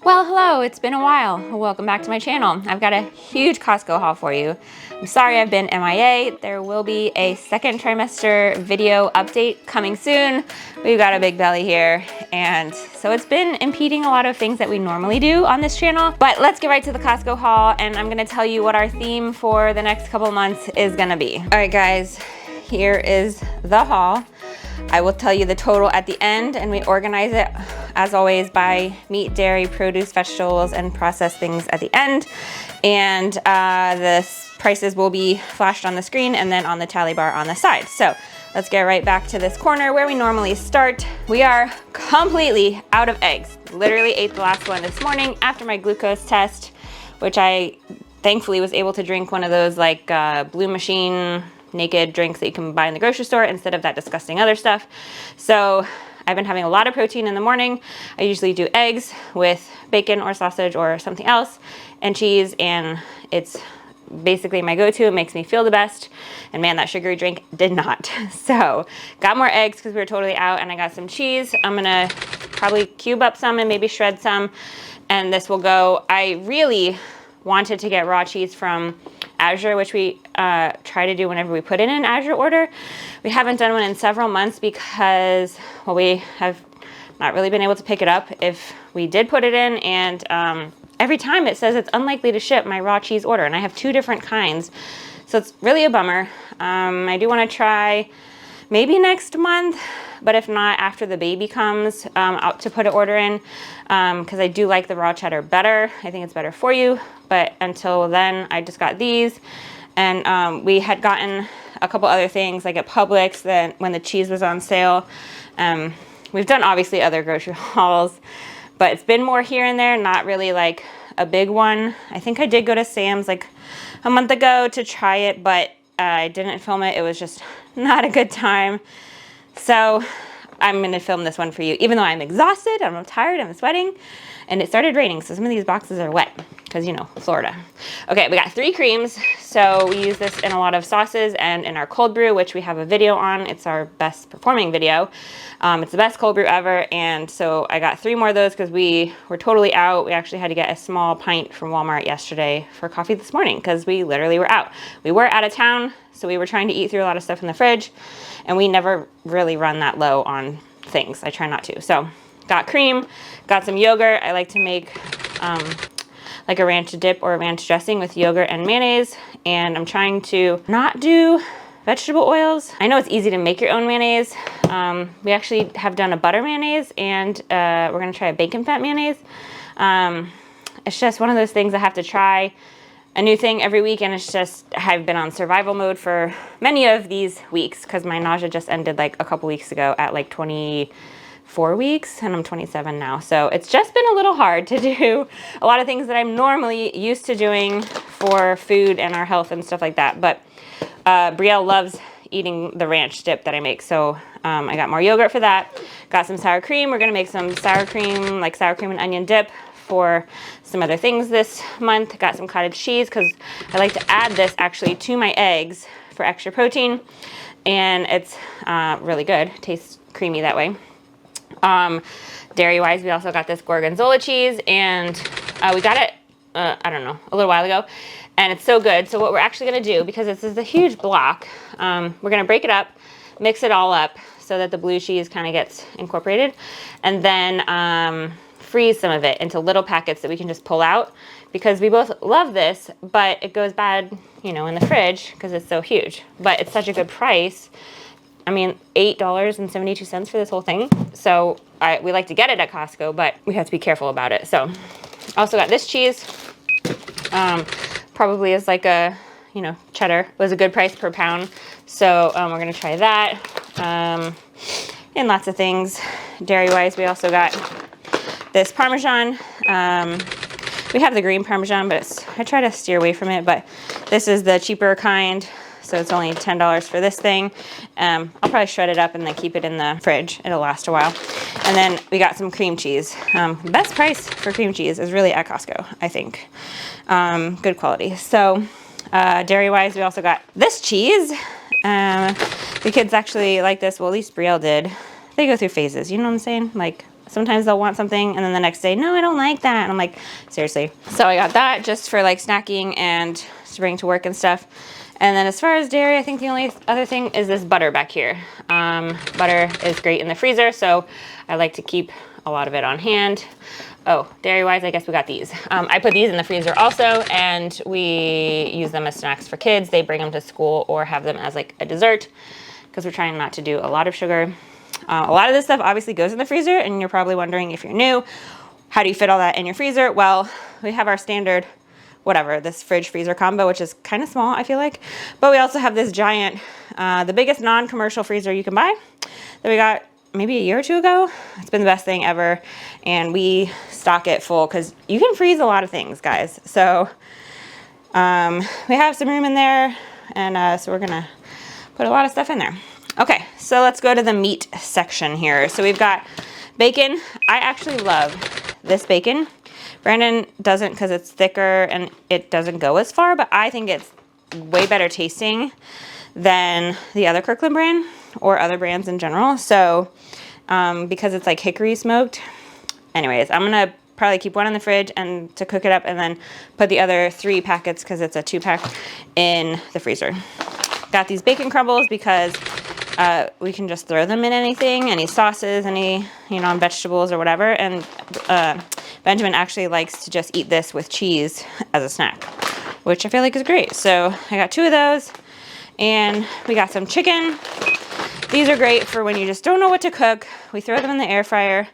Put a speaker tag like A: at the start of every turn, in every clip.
A: Well, hello, it's been a while. Welcome back to my channel. I've got a huge Costco haul for you. I'm sorry I've been MIA. There will be a second trimester video update coming soon. We've got a big belly here, and so it's been impeding a lot of things that we normally do on this channel. But let's get right to the Costco haul, and I'm gonna tell you what our theme for the next couple of months is gonna be. All right, guys, here is the haul. I will tell you the total at the end, and we organize it as always by meat, dairy, produce, vegetables, and processed things at the end. And the prices will be flashed on the screen and then on the tally bar on the side. So let's get right back to this corner where we normally start. We are completely out of eggs. Literally ate the last one this morning after my glucose test, which I thankfully was able to drink one of those like Blue Machine naked drinks that you can buy in the grocery store instead of that disgusting other stuff. So I've been having a lot of protein in the morning. I usually do eggs with bacon or sausage or something else and cheese, and it's basically my go-to. It makes me feel the best, and man, that sugary drink did not. So got more eggs because we were totally out, and I got some cheese. I'm gonna probably cube up some and maybe shred some, and this will go. I really wanted to get raw cheese from Azure, which we try to do whenever we put in an Azure order. We haven't done one in several months because, well, we have not really been able to pick it up if we did put it in, and every time it says it's unlikely to ship my raw cheese order, and I have 2 different kinds, so it's really a bummer. I do want to try maybe next month, but if not, after the baby comes out to put an order in, because I do like the raw cheddar better. I think it's better for you, but until then, I just got these. And we had gotten a couple other things like at Publix that when the cheese was on sale. We've done obviously other grocery hauls, but it's been more here and there, not really like a big one. I think I did go to Sam's like a month ago to try it, but I didn't film it. It was just not a good time. So I'm gonna film this one for you, even though I'm exhausted, I'm tired, I'm sweating, and it started raining, so some of these boxes are wet, because you know, Florida. Okay, we got 3 creams. So we use this in a lot of sauces and in our cold brew, which we have a video on. It's our best performing video. It's the best cold brew ever, and so I got 3 more of those because we were totally out. We actually had to get a small pint from Walmart yesterday for coffee this morning because we literally were out. We were out of town, so we were trying to eat through a lot of stuff in the fridge, and we never really run that low on things. I try not to. So got cream, got some yogurt. I like to make like a ranch dip or a ranch dressing with yogurt and mayonnaise, and I'm trying to not do vegetable oils. I know it's easy to make your own mayonnaise. We actually have done a butter mayonnaise, and we're gonna try a bacon fat mayonnaise. It's just one of those things I have to try a new thing every week, and it's just, I've been on survival mode for many of these weeks because my nausea just ended like a couple weeks ago at like 24 weeks, and I'm 27 now. So it's just been a little hard to do a lot of things that I'm normally used to doing for food and our health and stuff like that. But Brielle loves eating the ranch dip that I make, so I got more yogurt for that. Got some sour cream. We're gonna make some sour cream, like sour cream and onion dip for some other things this month. Got some cottage cheese because I like to add this actually to my eggs for extra protein, and it's really good. Tastes creamy that way. Dairy wise, we also got this gorgonzola cheese, and we got it I don't know, a little while ago, and it's so good. So what we're actually gonna do, because this is a huge block, we're gonna break it up, mix it all up so that the blue cheese kind of gets incorporated, and then freeze some of it into little packets that we can just pull out, because we both love this, but it goes bad, you know, in the fridge because it's so huge. But it's such a good price. I mean, $8.72 for this whole thing. So we like to get it at Costco, but we have to be careful about it. So also got this cheese. Probably is like a, you know, cheddar. It was a good price per pound. So we're gonna try that. And lots of things. Dairy-wise, we also got this Parmesan. We have the green Parmesan, but I try to steer away from it, but this is the cheaper kind. So it's only $10 for this thing. I'll probably shred it up and then keep it in the fridge. It'll last a while. And then we got some cream cheese. Best price for cream cheese is really at Costco, I think. Good quality. So dairy-wise, we also got this cheese. The kids actually like this. Well, at least Brielle did. They go through phases, you know what I'm saying? Like sometimes they'll want something and then the next day, no, I don't like that. And I'm like, seriously. So I got that just for like snacking and to bring to work and stuff. And then as far as dairy, I think the only other thing is this butter back here. Butter is great in the freezer, so I like to keep a lot of it on hand. Oh, dairy-wise, I guess we got these. I put these in the freezer also, and we use them as snacks for kids. They bring them to school or have them as like a dessert because we're trying not to do a lot of sugar. A lot of this stuff obviously goes in the freezer, and you're probably wondering if you're new, how do you fit all that in your freezer? Well, we have our standard, whatever, this fridge freezer combo, which is kind of small, I feel like. But we also have this giant, the biggest non-commercial freezer you can buy that we got maybe a year or two ago. It's been the best thing ever. And we stock it full because you can freeze a lot of things, guys. So we have some room in there. And so we're gonna put a lot of stuff in there. Okay, so let's go to the meat section here. So we've got bacon. I actually love this bacon. Brandon doesn't because it's thicker and it doesn't go as far, but I think it's way better tasting than the other Kirkland brand or other brands in general. So because it's like hickory smoked. Anyways, I'm gonna probably keep one in the fridge and to cook it up and then put the other 3 packets, because it's a 2-pack, in the freezer. Got these bacon crumbles because we can just throw them in anything, any sauces, any, you know, vegetables or whatever. And Benjamin actually likes to just eat this with cheese as a snack, which I feel like is great. So I got 2 of those, and we got some chicken. These are great for when you just don't know what to cook. We throw them in the air fryer.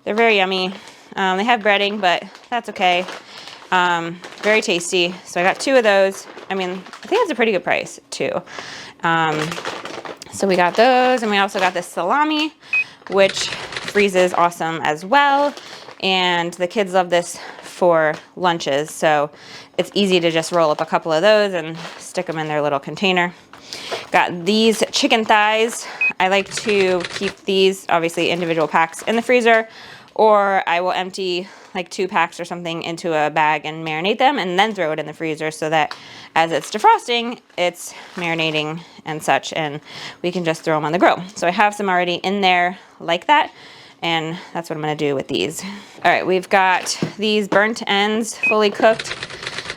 A: They're very yummy. They have breading, but that's okay. Very tasty. So I got 2 of those. I mean, I think it's a pretty good price too. So we got those, and we also got this salami, which freezes awesome as well. And the kids love this for lunches, so it's easy to just roll up a couple of those and stick them in their little container. Got these chicken thighs. I like to keep these, obviously, individual packs in the freezer, or I will empty like 2 packs or something into a bag and marinate them and then throw it in the freezer so that as it's defrosting, it's marinating and such, and we can just throw them on the grill. So I have some already in there like that, and that's what I'm gonna do with these. All right, we've got these burnt ends fully cooked,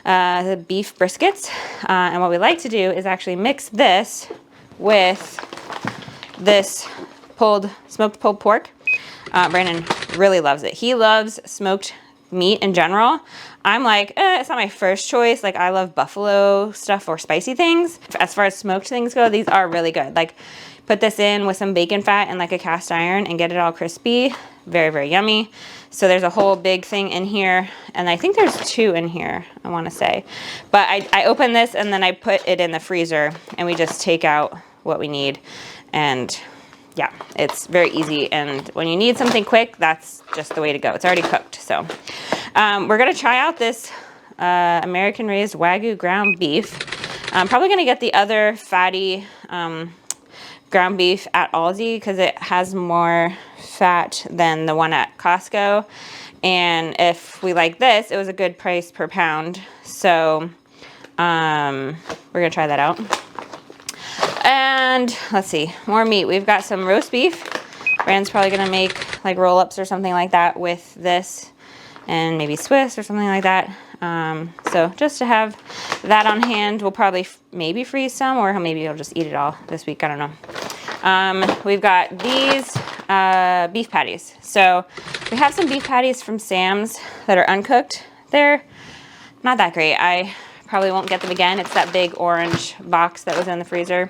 A: the beef briskets. And what we like to do is actually mix this with this smoked pulled pork. Brandon really loves it. He loves smoked meat in general. I'm like, it's not my first choice. Like, I love buffalo stuff or spicy things. As far as smoked things go, these are really good. Like, put this in with some bacon fat and like a cast iron and get it all crispy. Very, very yummy. So there's a whole big thing in here, and I think there's 2 in here, I want to say. But I open this and then I put it in the freezer, and we just take out what we need. And yeah, it's very easy, and when you need something quick, that's just the way to go. It's already cooked. So we're gonna try out this American raised Wagyu ground beef. I'm probably gonna get the other fatty ground beef at Aldi because it has more fat than the one at Costco. And if we like this, it was a good price per pound. So we're gonna try that out. And let's see, more meat. We've got some roast beef. Brand's probably gonna make like roll-ups or something like that with this, and maybe Swiss or something like that. So just to have that on hand, we'll probably maybe freeze some, or maybe he'll just eat it all this week, I don't know. We've got these beef patties. So we have some beef patties from Sam's that are uncooked. They're not that great. I probably won't get them again. It's that big orange box that was in the freezer.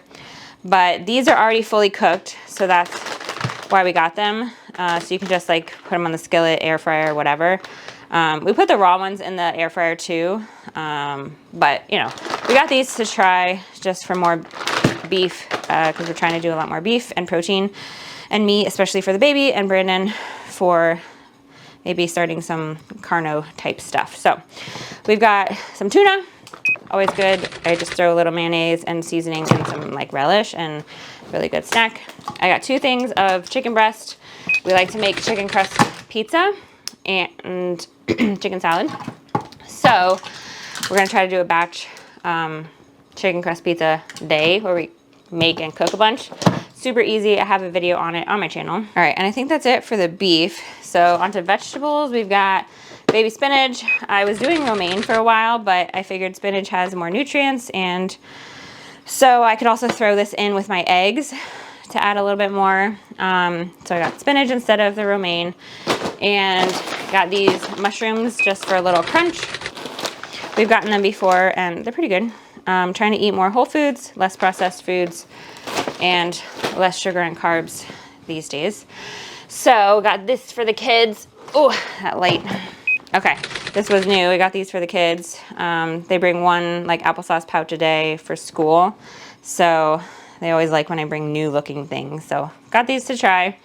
A: But these are already fully cooked, so that's why we got them. So you can just like put them on the skillet, air fryer, whatever. We put the raw ones in the air fryer too. But you know, we got these to try just for more beef, because we're trying to do a lot more beef and protein and meat, especially for the baby, and Brandon for maybe starting some carno type stuff. So we've got some tuna. Always good. I just throw a little mayonnaise and seasoning and some like relish, and really good snack. I got 2 things of chicken breast. We like to make chicken crust pizza and chicken salad. So we're gonna try to do a batch chicken crust pizza day where we make and cook a bunch. super easy. I have a video on it on my channel. All right, and I think that's it for the beef. So onto vegetables, we've got baby spinach. I was doing romaine for a while, but I figured spinach has more nutrients, and so I could also throw this in with my eggs to add a little bit more. So I got spinach instead of the romaine, and got these mushrooms just for a little crunch. We've gotten them before and they're pretty good. Trying to eat more whole foods, less processed foods, and less sugar and carbs these days. So got this for the kids. Oh, that light. Okay, this was new. We got these for the kids. They bring one like applesauce pouch a day for school. So they always like when I bring new looking things. So got these to try.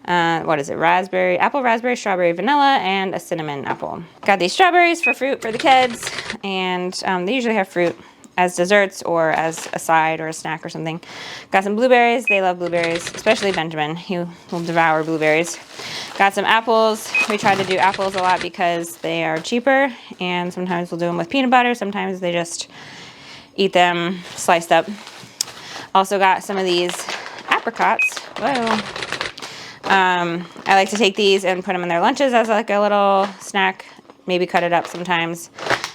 A: What is it? Apple, raspberry, strawberry, vanilla, and a cinnamon apple. Got these strawberries for fruit for the kids. And they usually have fruit as desserts or as a side or a snack or something. Got some blueberries. They love blueberries, especially Benjamin. He will devour blueberries. Got some apples. We try to do apples a lot because they are cheaper, and sometimes we'll do them with peanut butter. Sometimes they just eat them sliced up. Also got some of these apricots. Whoa. I like to take these and put them in their lunches as like a little snack, maybe cut it up sometimes.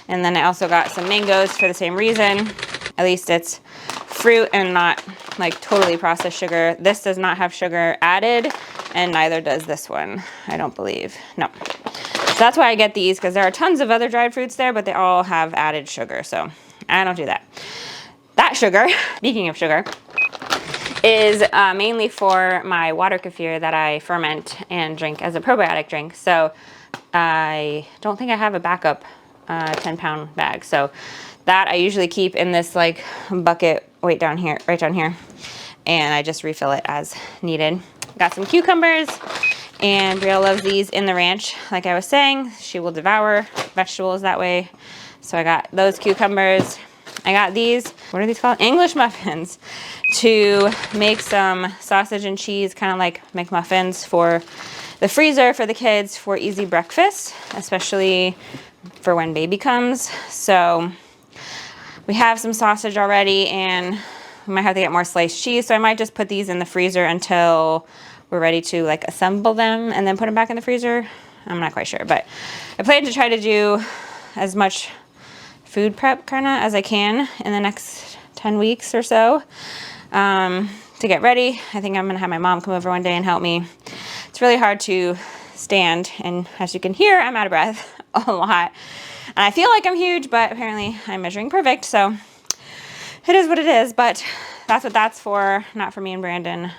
A: And then I also got some mangoes for the same reason. At least it's fruit and not like totally processed sugar. This does not have sugar added, and neither does this one, I don't believe. No. So that's why I get these, because there are tons of other dried fruits there, but they all have added sugar, so I don't do that. That sugar, speaking of sugar, is mainly for my water kefir that I ferment and drink as a probiotic drink. So I don't think I have a backup 10-pound bag. So that I usually keep in this like bucket right down here, and I just refill it as needed. Got some cucumbers, and Brielle loves these in the ranch. Like I was saying, she will devour vegetables that way. So I got those cucumbers. I got these, what are these called? English muffins, to make some sausage and cheese, kind of like McMuffins for the freezer for the kids for easy breakfast, especially for when baby comes. So we have some sausage already, and we might have to get more sliced cheese. So I might just put these in the freezer until we're ready to like assemble them and then put them back in the freezer. I'm not quite sure, but I plan to try to do as much food prep kind of as I can in the next 10 weeks or so to get ready. I think I'm gonna have my mom come over one day and help me. It's really hard to stand, and as you can hear, I'm out of breath a lot. And I feel like I'm huge, but apparently I'm measuring perfect, so it is what it is. But that's what that's for, not for me and Brandon,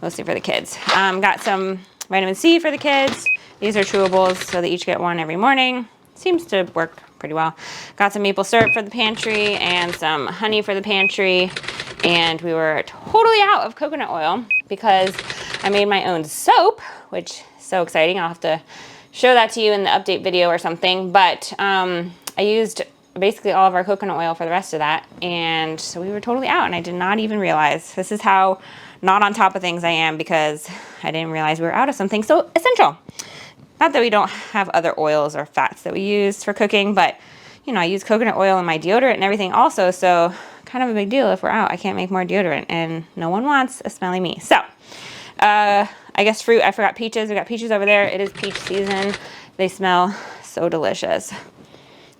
A: mostly for the kids. Got some vitamin C for the kids. These are chewables, so they each get one every morning. Seems to work pretty well. Got some maple syrup for the pantry and some honey for the pantry. And we were totally out of coconut oil because I made my own soap, which is so exciting. I'll have to show that to you in the update video or something. But I used basically all of our coconut oil for the rest of that. And so we were totally out, and I did not even realize. This is how not on top of things I am, because I didn't realize we were out of something so essential. Not that we don't have other oils or fats that we use for cooking, but you know, I use coconut oil in my deodorant and everything also, so kind of a big deal if we're out. I can't make more deodorant, and no one wants a smelly me. So, I guess fruit, I forgot peaches. We got peaches over there. It is peach season. They smell so delicious.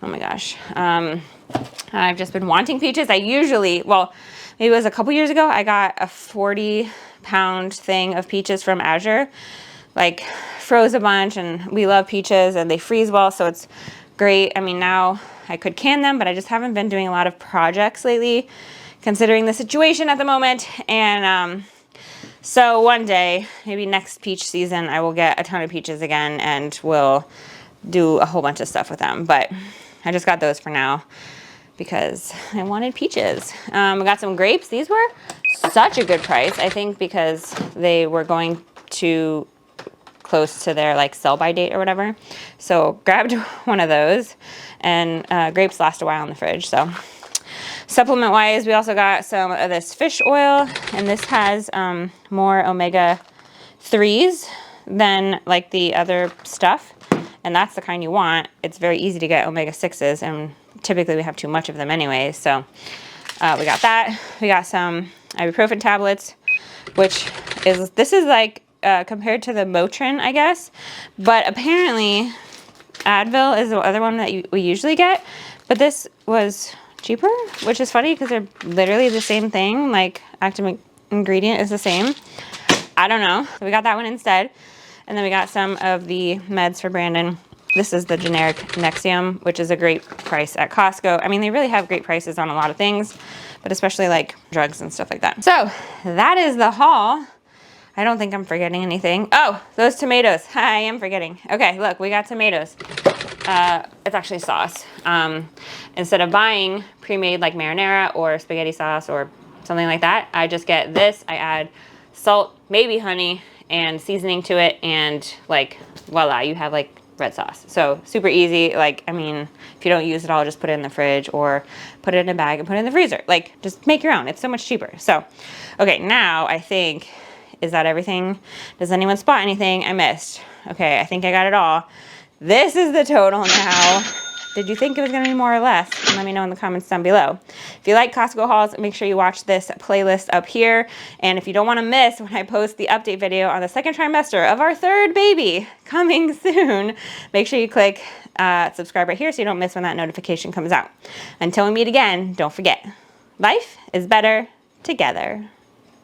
A: Oh my gosh. I've just been wanting peaches. I usually, well, maybe it was a couple years ago, I got a 40-pound thing of peaches from Azure. Like, froze a bunch, and we love peaches, and they freeze well, so it's great. I mean, now I could can them, but I just haven't been doing a lot of projects lately, considering the situation at the moment. And so one day, maybe next peach season, I will get a ton of peaches again, and we'll do a whole bunch of stuff with them. But I just got those for now because I wanted peaches. We got some grapes. These were such a good price, I think, because they were going to close to their like sell by date or whatever. So grabbed one of those, and grapes last a while in the fridge. So supplement wise, we also got some of this fish oil, and this has more omega-3s than like the other stuff. And that's the kind you want. It's very easy to get omega-6s, and typically we have too much of them anyway. So we got that. We got some ibuprofen tablets which is, this is like compared to the Motrin, I guess. But apparently Advil is the other one that we usually get. But this was cheaper, which is funny because they're literally the same thing. Like active ingredient is the same. I don't know. So we got that one instead. And then we got some of the meds for Brandon. This is the generic Nexium, which is a great price at Costco. I mean, they really have great prices on a lot of things, but especially like drugs and stuff like that. So that is the haul. I don't think I'm forgetting anything. Oh, those tomatoes. I am forgetting. Okay, look, we got tomatoes. It's actually sauce. Instead of buying pre-made like marinara or spaghetti sauce or something like that, I just get this. I add salt, maybe honey, and seasoning to it, and like voila, you have like red sauce. So super easy. Like, I mean, if you don't use it all, just put it in the fridge or put it in a bag and put it in the freezer. Like, just make your own. It's so much cheaper. So, okay, now I think, is that everything? Does anyone spot anything I missed? Okay, I think I got it all. This is the total now. Did you think it was gonna be more or less? Let me know in the comments down below. If you like Costco hauls, make sure you watch this playlist up here. And if you don't wanna miss when I post the update video on the second trimester of our third baby coming soon, make sure you click subscribe right here so you don't miss when that notification comes out. Until we meet again, don't forget, life is better together.